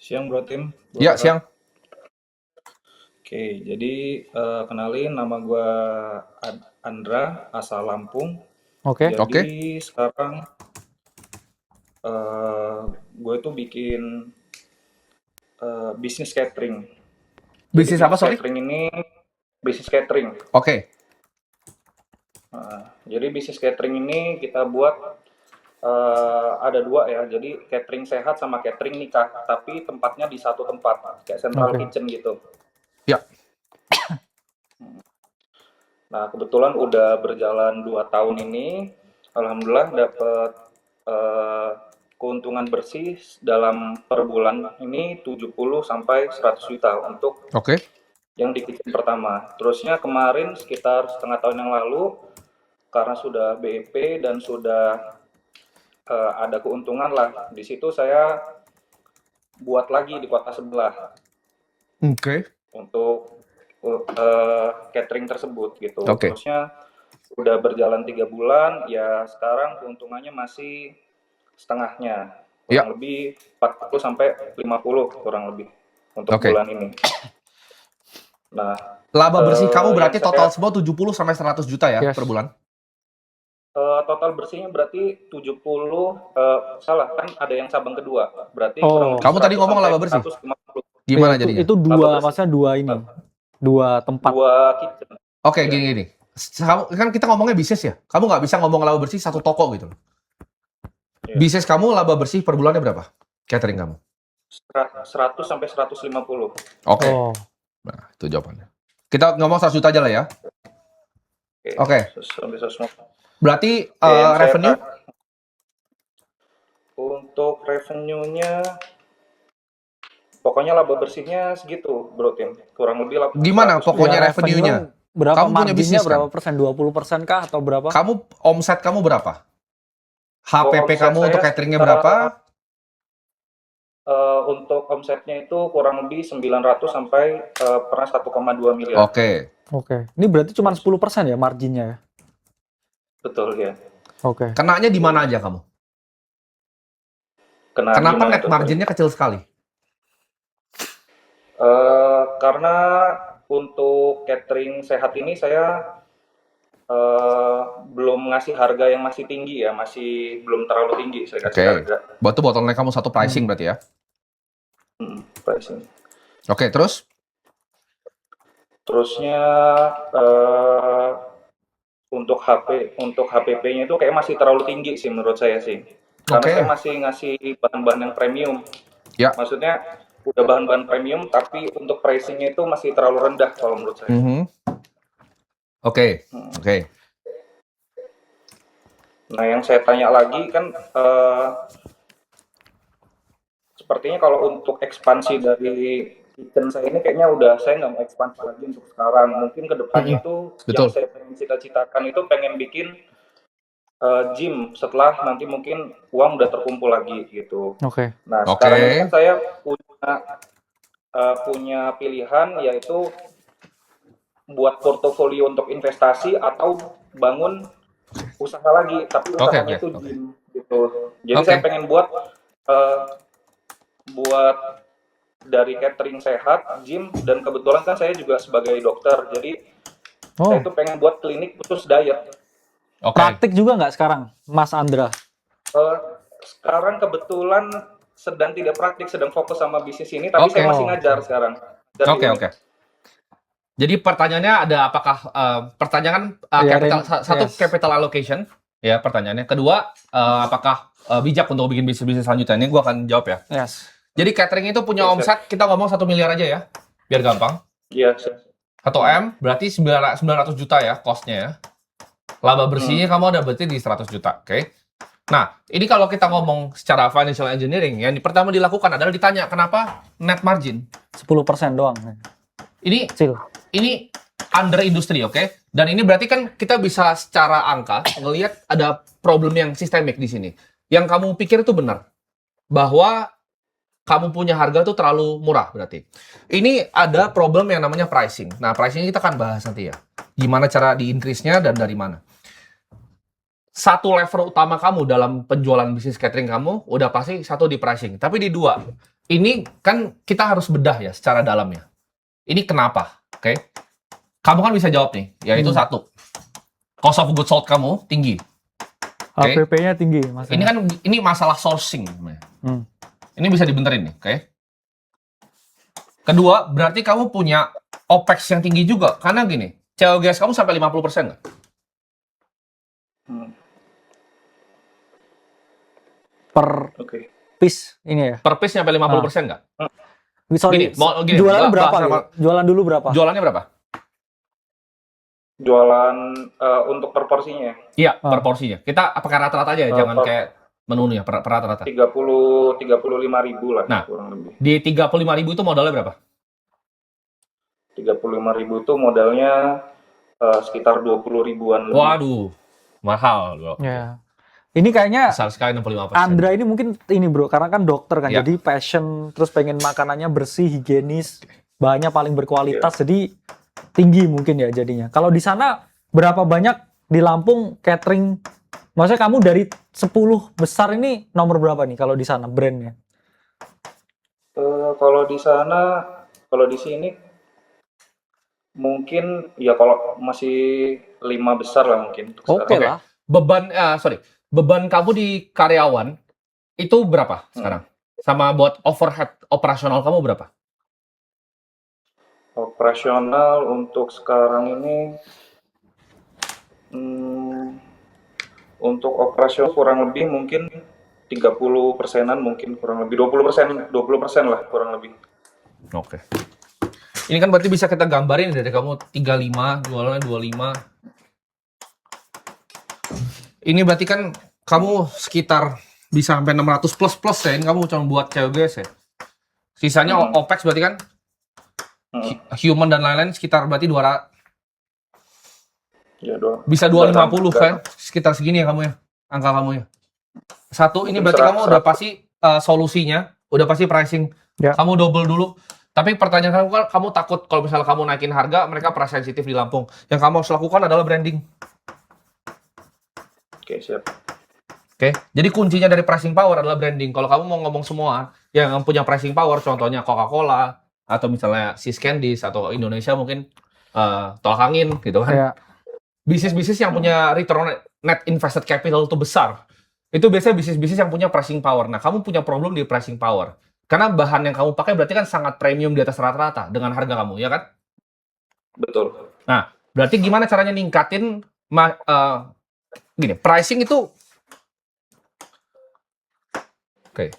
Siang Bro Tim, Bro Ya, Tara. siang. Oke, jadi kenalin nama gua Andra, asal Lampung. Oke. Jadi Oke. sekarang gue tuh bikin bisnis catering. Jadi Bisnis apa, bisnis sorry? catering ini bisnis catering. Oke. Jadi bisnis catering ini kita buat ada dua ya. Jadi catering sehat sama catering nikah, tapi tempatnya di satu tempat, kayak central Oke. kitchen gitu. Ya. Nah, kebetulan udah berjalan 2 tahun ini, alhamdulillah dapat keuntungan bersih dalam per bulan ini 70 sampai 100 juta untuk Oke. yang di kitchen pertama. Terusnya kemarin sekitar setengah tahun yang lalu, karena sudah BEP dan sudah ada keuntungan lah, di situ saya buat lagi di kota sebelah Oke. untuk catering tersebut gitu. Oke. Terusnya udah berjalan 3 bulan, ya sekarang keuntungannya masih setengahnya, Ya. kurang lebih 40 sampai 50 kurang lebih untuk Oke. bulan ini. Nah, Laba bersih kamu berarti yang total saya semua 70 sampai 100 juta ya Yes. per bulan? total bersihnya berarti 70, salah kan ada yang cabang kedua, berarti Oh. kurang lebih Kamu tadi 100 ngomong sampai laba bersih. 150. Gimana Iya, jadinya? Itu Laba dua, bersih. maksudnya dua ini. Dua tempat. 2 kitchen. Oke, Iya. gini. Kamu kan kita ngomongnya bisnis ya. Kamu nggak bisa ngomong laba bersih satu toko gitu. Iya. Bisnis kamu laba bersih per bulannya berapa? Catering kamu? 100 sampai 150. Oke. Oh. Nah, itu jawabannya. Kita ngomong 100 juta aja lah ya. Oke. 100 sampai 150. Berarti Yang saya revenue? Untuk revenue-nya, pokoknya laba bersihnya segitu, Bro Tim. Kurang lebih Gimana 100 pokoknya Ya, revenue-nya? Berapa Kamu punya marginnya, bisnis kan? berapa persen? 20% kah atau berapa? Kamu omset kamu berapa? HPP Omset kamu saya untuk cateringnya sekitar, berapa? untuk omsetnya itu kurang lebih 900 sampai pernah 1,2 miliar. Oke. Oke. Ini berarti cuma 10% ya marginnya ya? Betul ya. Oke. Kenanya di mana aja kamu? Kena Kenapa gimana net tuh? marginnya kecil sekali? Karena untuk catering sehat ini saya belum ngasih harga yang masih tinggi ya, masih belum terlalu tinggi saya kasih Oke. harga. Buat bottleneck kamu satu pricing berarti ya? Pricing. Oke, terus? Terusnya untuk HPP-nya itu kayak masih terlalu tinggi sih menurut saya sih. Karena Oke. saya masih ngasih bahan-bahan yang premium. Ya. Maksudnya udah bahan-bahan premium tapi untuk pricing-nya itu masih terlalu rendah kalau menurut saya. Oke. Nah, yang saya tanya lagi kan sepertinya kalau untuk ekspansi dari kitchen saya ini kayaknya udah saya nggak mau ekspansi lagi untuk sekarang. Mungkin ke depannya itu Betul. yang saya pengen cita-citakan itu pengen bikin gym setelah nanti mungkin uang udah terkumpul lagi gitu. Oke. Nah, Oke. sekarang ini kan saya punya pilihan yaitu buat portofolio untuk investasi atau bangun usaha lagi, tapi usahanya itu gym gitu. Jadi Oke. saya pengen buat dari catering sehat, gym, dan kebetulan kan saya juga sebagai dokter, jadi saya itu pengen buat klinik khusus diet. Oke. Praktik juga nggak sekarang, Mas Andra? Sekarang kebetulan sedang tidak praktik, sedang fokus sama bisnis ini, tapi saya masih ngajar sekarang. Oke. Jadi pertanyaannya ada apakah pertanyaan capital allocation ya pertanyaannya. Kedua, apakah bijak untuk bikin bisnis selanjutnya? Ini gue akan jawab ya. Yes. Jadi catering itu punya omset, kita ngomong 1 miliar aja ya, biar gampang. Iya. 1 M berarti 900 juta ya cost-nya ya. Laba bersihnya kamu ada berarti di 100 juta, oke? Nah, ini kalau kita ngomong secara financial engineering, yang pertama dilakukan adalah ditanya kenapa net margin 10% doang. ini Kecil. ini under industri, oke? Dan ini berarti kan kita bisa secara angka ngelihat ada problem yang sistemik di sini. Yang kamu pikir itu benar, bahwa kamu punya harga tuh terlalu murah berarti. Ini ada problem yang namanya pricing. Nah, pricing kita akan bahas nanti ya. Gimana cara di-increase-nya dan dari mana. Satu lever utama kamu dalam penjualan bisnis catering kamu udah pasti satu di pricing. Tapi di dua, ini kan kita harus bedah ya secara dalamnya. Ini kenapa? Oke. Kamu kan bisa jawab nih, yaitu satu. Cost of goods sold kamu tinggi. Oke. HPP-nya tinggi, Mas. Ini kan masalah sourcing namanya. Hmm. Ini bisa dibenerin nih, oke? Kedua, berarti kamu punya OPEX yang tinggi juga. Karena gini, COGS kamu sampai 50% nggak? Per Oke. piece ini ya. Per piece nyampe 50% nggak? Sorry, Gini, jualan bahasa berapa? sama- Gitu? Jualan dulu berapa? Jualannya berapa? Jualan untuk per porsinya Iya, per porsinya. Kita pakai rata-rata aja ya, jangan per- kayak menu ya, per rata-rata. 35.000 lah Nah. kurang lebih. Di 35.000 itu modalnya berapa? 35.000 itu modalnya sekitar 20 ribuan lebih. Waduh, mahal bro. Ya. Ini kayaknya Besar sekali 65%. Andra ini mungkin ini bro, karena kan dokter kan, Ya. jadi passion, terus pengen makanannya bersih, higienis, bahannya paling berkualitas, jadi tinggi mungkin ya jadinya. Kalau di sana berapa banyak di Lampung catering? Maksudnya kamu dari 10 besar ini nomor berapa nih kalau di sana brandnya? Kalau di sana, kalau di sini mungkin ya kalau masih 5 besar lah mungkin untuk Oke sekarang. lah. Beban kamu di karyawan itu berapa sekarang? Sama buat overhead operasional kamu berapa? Operasional untuk sekarang ini untuk operasional kurang lebih mungkin 30%-an, mungkin kurang lebih 20% lah kurang lebih. Oke. Ini kan berarti bisa kita gambarin dari kamu 35, jualannya 25. Ini berarti kan kamu sekitar bisa sampai 600 plus ya. Ini kamu cuma buat COGS ya. Sisanya OPEX berarti kan human dan lain-lain sekitar berarti 200. Ya, Bisa 250 kan? Sekitar segini ya kamu ya. Angka kamu ya. Satu, ini Mungkin berarti kamu udah 100. pasti solusinya, udah pasti pricing. Ya. Kamu double dulu. Tapi pertanyaan kamu takut kalau misalnya kamu naikin harga, mereka price sensitif di Lampung. Yang kamu harus lakukan adalah branding. Oke, siap. Oke, jadi kuncinya dari pricing power adalah branding. Kalau kamu mau ngomong semua yang punya pricing power, contohnya Coca-Cola atau misalnya Sis Candies atau Indonesia mungkin tolak angin gitu kan. Ya. Bisnis-bisnis yang punya return on net invested capital itu besar. Itu biasanya bisnis-bisnis yang punya pricing power. Nah, kamu punya problem di pricing power. Karena bahan yang kamu pakai berarti kan sangat premium di atas rata-rata dengan harga kamu, ya kan? Betul. Nah, berarti gimana caranya ningkatin gini, pricing itu Oke.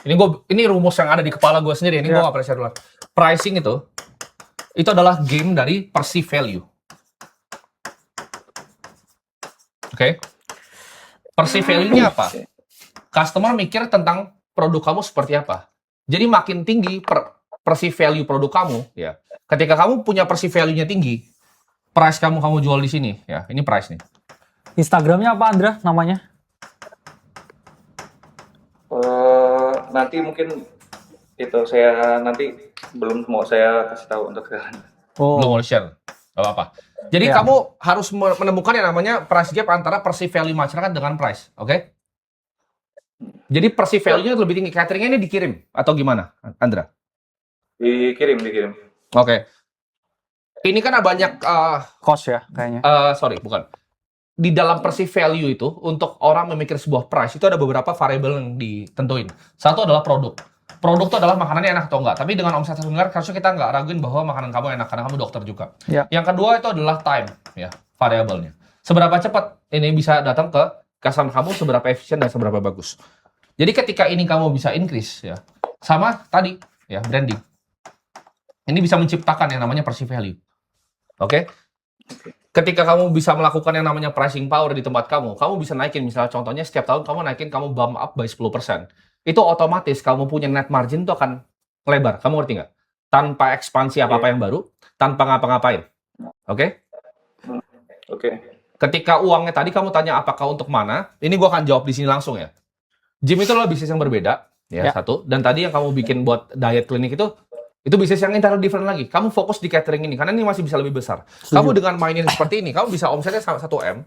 Ini rumus yang ada di kepala gue sendiri. Ini gue nggak pernah share dulu. Pricing itu adalah game dari perceived value. Oke. Perceived value-nya apa? Customer mikir tentang produk kamu seperti apa. Jadi makin tinggi perceived value produk kamu, ya. Ketika kamu punya perceived value-nya tinggi, price kamu jual di sini, ya. Ini price nih. Instagramnya apa Andra namanya? Nanti mungkin itu saya nanti belum mau saya kasih tahu untuk sekarang. Belum mau share. Gak apa-apa. Jadi kamu harus menemukan yang namanya price gap antara perceived value masyarakat dengan price. Oke? Jadi perceived value-nya lebih tinggi. Cateringnya ini dikirim atau gimana, Andra? Dikirim. Oke. Ini kan ada banyak Cost ya kayaknya. sorry, bukan. Di dalam perceived value itu, untuk orang memikir sebuah price, itu ada beberapa variabel yang ditentuin. Satu adalah produk. Produk itu adalah makanannya enak atau enggak. Tapi dengan omset 1 miliar, harusnya kita nggak raguin bahwa makanan kamu enak, karena kamu dokter juga. Ya. Yang kedua itu adalah time, ya, variabelnya. Seberapa cepat ini bisa datang ke customer kamu, seberapa efisien dan seberapa bagus. Jadi ketika ini kamu bisa increase, ya, sama tadi, ya, branding. Ini bisa menciptakan yang namanya perceived value. Oke? Ketika kamu bisa melakukan yang namanya pricing power di tempat kamu bisa naikin, misalnya contohnya setiap tahun kamu bump up by 10%. Itu otomatis kamu punya net margin itu akan lebar. Kamu ngerti nggak? Tanpa ekspansi apa-apa yang baru, tanpa ngapa-ngapain. Oke? Oke. Ketika uangnya tadi kamu tanya apakah untuk mana, ini gua akan jawab di sini langsung ya. Gym itu adalah bisnis yang berbeda, ya, satu. Dan tadi yang kamu bikin buat diet klinik itu bisnis yang entirely different lagi. Kamu fokus di catering ini, karena ini masih bisa lebih besar. Kamu dengan mainin seperti ini, kamu bisa omsetnya 1M.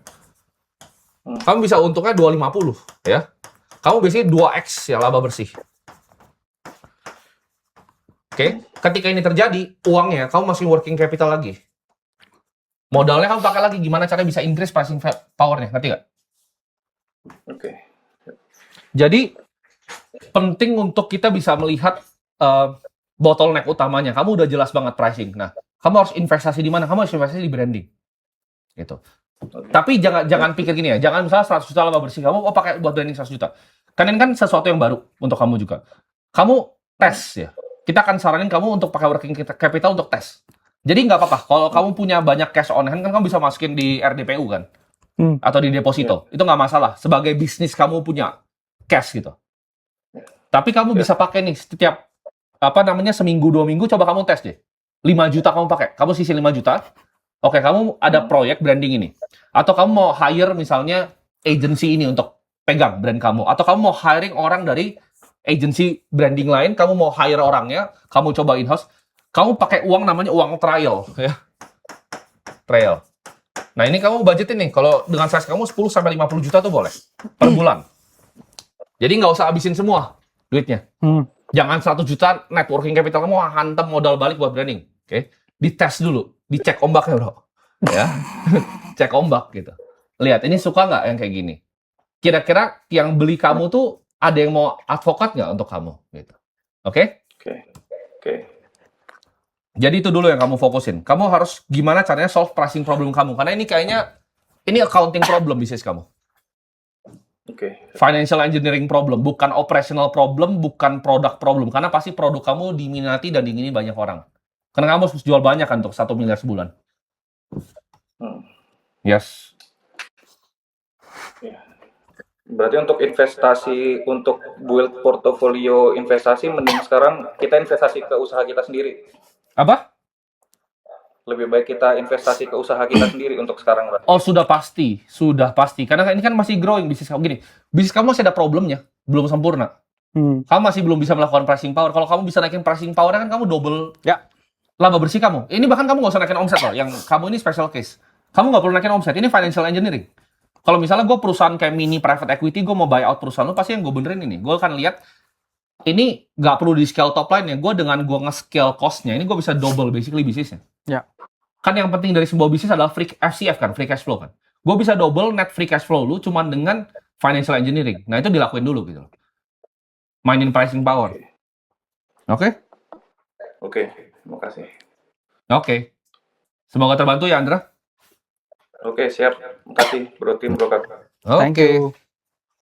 Kamu bisa untungnya 250, ya. Kamu biasanya 2x ya laba bersih. Oke, ketika ini terjadi, uangnya kamu masih working capital lagi. Modalnya kamu pakai lagi, gimana caranya bisa increase pricing power-nya, ngerti nggak? Oke. Jadi, penting untuk kita bisa melihat bottleneck utamanya. Kamu udah jelas banget pricing. Nah, kamu harus investasi di mana? Kamu harus investasi di branding. Gitu. Oke. Tapi jangan pikir gini ya, jangan misalnya 100 juta laba bersih, kamu pakai buat branding 100 juta. Kan ini kan sesuatu yang baru untuk kamu juga. Kamu tes ya. Kita akan saranin kamu untuk pakai working capital untuk tes. Jadi nggak apa-apa, kalau kamu punya banyak cash on hand, kan kamu bisa masukin di RDPU kan? Atau di deposito. Itu nggak masalah. Sebagai bisnis kamu punya cash gitu. Tapi kamu bisa pakai nih setiap seminggu 2 minggu coba kamu tes deh. 5 juta kamu pakai. Kamu sisi 5 juta. Oke, kamu ada proyek branding ini. Atau kamu mau hire misalnya agency ini untuk pegang brand kamu. Atau kamu mau hiring orang dari agency branding lain, kamu mau hire orangnya, kamu coba in-house. Kamu pakai uang namanya uang trial ya. Trial. Nah, ini kamu budgetin nih, kalau dengan size kamu 10 sampai 50 juta tuh boleh per bulan. Jadi nggak usah habisin semua duitnya. Jangan 100 juta net working capital kamu hantam modal balik buat branding. Oke. Dites dulu, dicek ombaknya, Bro. Ya. Cek ombak gitu. Lihat, ini suka nggak yang kayak gini? Kira-kira yang beli kamu tuh ada yang mau advokat nggak untuk kamu gitu. Oke? Oke. Jadi itu dulu yang kamu fokusin. Kamu harus gimana caranya solve pricing problem kamu. Karena ini kayaknya, ini accounting problem bisnis kamu. Oke. Financial engineering problem. Bukan operational problem, bukan product problem. Karena pasti produk kamu diminati dan diingini banyak orang. Karena kamu harus jual banyak kan untuk 1 miliar sebulan. Yes. Ya. Berarti untuk investasi, untuk build portofolio investasi, mending sekarang kita investasi ke usaha kita sendiri. Apa? Lebih baik kita investasi ke usaha kita sendiri untuk sekarang, Pak. Oh, sudah pasti. Karena ini kan masih growing bisnis kamu. Gini, bisnis kamu masih ada problemnya. Belum sempurna. Kamu masih belum bisa melakukan pricing power. Kalau kamu bisa naikin pricing power, kan kamu double laba bersih kamu. Ini bahkan kamu nggak usah naikin omset loh. Yang kamu ini special case. Kamu nggak perlu naikin omset. Ini financial engineering. Kalau misalnya gue perusahaan kayak mini private equity, gue mau buy out perusahaan lu, pasti yang gue benerin ini. Gue akan lihat, ini nggak perlu di scale top line-nya. Gue dengan gue nge-scale cost-nya, ini gue bisa double basically bisnisnya. Ya. Kan yang penting dari sebuah bisnis adalah FCF kan, free cash flow kan. Gue bisa double net free cash flow lu cuman dengan financial engineering. Nah, itu dilakuin dulu gitu. Mainin pricing power. Oke? Oke, terima kasih. Oke. Semoga terbantu ya, Andra. Oke, siap. Terima kasih, Bro Tim, Bro Kak. Oke. Thank you.